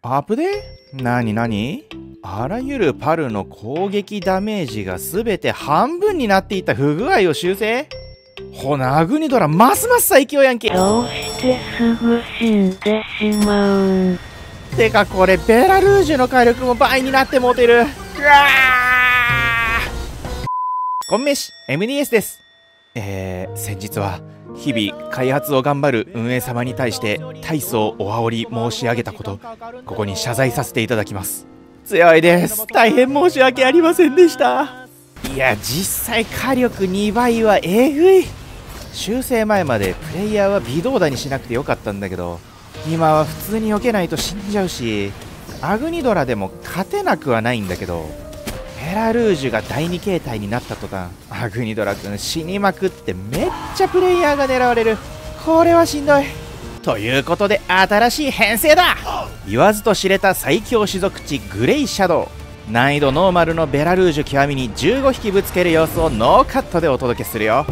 アップでなになに、あらゆるパルの攻撃ダメージが全て半分になっていた不具合を修正。ほなアグニドラますます最強やんけ。どうしてすぐ死んでしまうん？てかこれベラルージュの火力も倍になってもうてる。うわー、こんめし MDS です。先日は日々開発を頑張る運営様に対して大層お煽り申し上げたこと、ここに謝罪させていただきます。強いです。大変申し訳ありませんでした。いや実際火力2倍はえぐい。修正前までプレイヤーは微動だにしなくてよかったんだけど、今は普通に避けないと死んじゃうし、アグニドラでも勝てなくはないんだけど、ベラルージュが第2形態になった途端アグニドラ君死にまくってめっちゃプレイヤーが狙われる。これはしんどい。ということで新しい編成だ。言わずと知れた最強種族値グレイシャドウ。難易度ノーマルのベラルージュ極みに15匹ぶつける様子をノーカットでお届けするよ。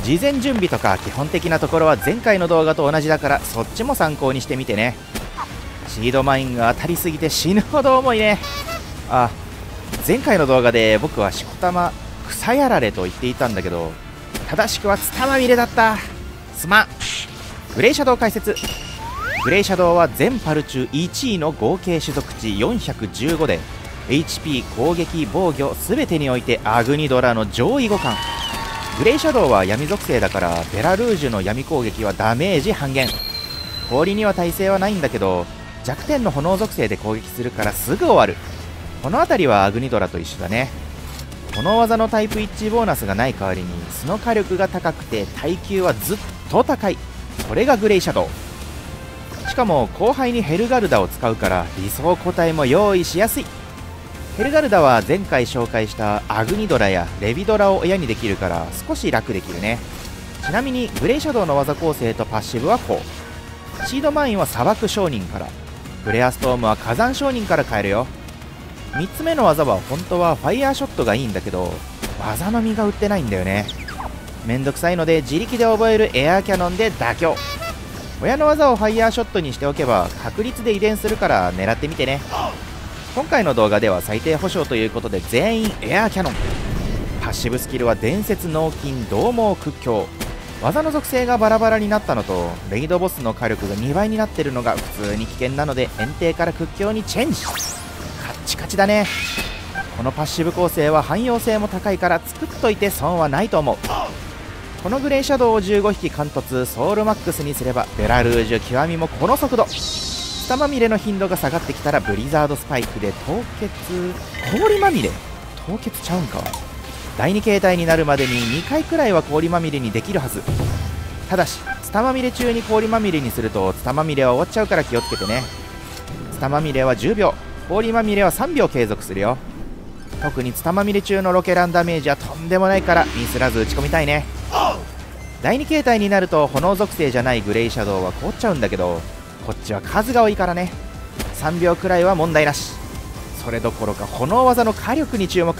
事前準備とか基本的なところは前回の動画と同じだから、そっちも参考にしてみてね。シードマインが当たりすぎて死ぬほど重いね。あ、前回の動画で僕はしこたま草やられと言っていたんだけど、正しくはツタまみれだった。すまん。グレイシャドウ解説。グレイシャドウは全パル中1位の合計種族値415で HP 攻撃防御全てにおいてアグニドラの上位互換。グレイシャドウは闇属性だからベラルージュの闇攻撃はダメージ半減。氷には耐性はないんだけど弱点の炎属性で攻撃するからすぐ終わる。この辺りはアグニドラと一緒だね。この技のタイプ一致ボーナスがない代わりに素の火力が高くて耐久はずっと高い。それがグレイシャドウ。しかも後輩にヘルガルダを使うから理想個体も用意しやすい。ヘルガルダは前回紹介したアグニドラやレビドラを親にできるから少し楽できるね。ちなみにグレイシャドウの技構成とパッシブはこう。シードマインは砂漠商人から、グレアストームは火山商人から変えるよ。3つ目の技は本当はファイヤーショットがいいんだけど技の実が売ってないんだよね。めんどくさいので自力で覚えるエアーキャノンで妥協。親の技をファイヤーショットにしておけば確率で遺伝するから狙ってみてね。今回の動画では最低保証ということで全員エアーキャノン。パッシブスキルは伝説脳筋獰猛屈強。技の属性がバラバラになったのとレイドボスの火力が2倍になってるのが普通に危険なので炎帝から屈強にチェンジ。カッチカチだね。このパッシブ構成は汎用性も高いから作っといて損はないと思う。このグレイシャドウを15匹貫突ソウルマックスにすればベラルージュ極みもこの速度。ツタまみれの頻度が下がってきたらブリザードスパイクで凍結。氷まみれ凍結ちゃうんか。第2形態になるまでに2回くらいは氷まみれにできるはず。ただしツタまみれ中に氷まみれにするとツタまみれは終わっちゃうから気をつけてね。ツタまみれは10秒、氷まみれは3秒継続するよ。特にツタまみれ中のロケランダメージはとんでもないからミスらず打ち込みたいね。第2形態になると炎属性じゃないグレイシャドウは凍っちゃうんだけど、こっちは数が多いからね。3秒くらいは問題なし。それどころか炎技の火力に注目。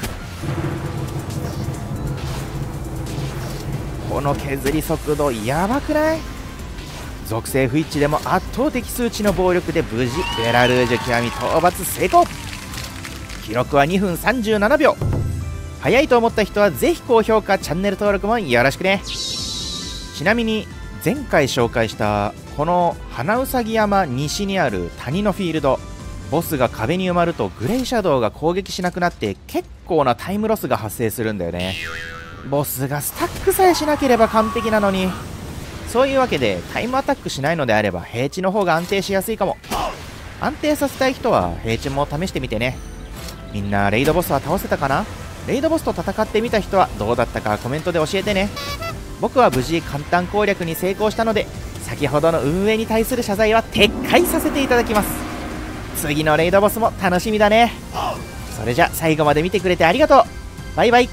この削り速度やばくない？属性不一致でも圧倒的数値の暴力で無事ベラルージュ極み討伐成功。記録は2分37秒。早いと思った人はぜひ高評価チャンネル登録もよろしくね。ちなみに前回紹介したこの花うさぎ山西にある谷のフィールド、ボスが壁に埋まるとグレイシャドウが攻撃しなくなって結構なタイムロスが発生するんだよね。ボスがスタックさえしなければ完璧なのに。そういうわけでタイムアタックしないのであれば平地の方が安定しやすいかも。安定させたい人は平地も試してみてね。みんなレイドボスは倒せたかな？レイドボスと戦ってみた人はどうだったかコメントで教えてね。僕は無事簡単攻略に成功したので先ほどの運営に対する謝罪は撤回させていただきます。次のレイドボスも楽しみだね。それじゃ最後まで見てくれてありがとう。バイバイ。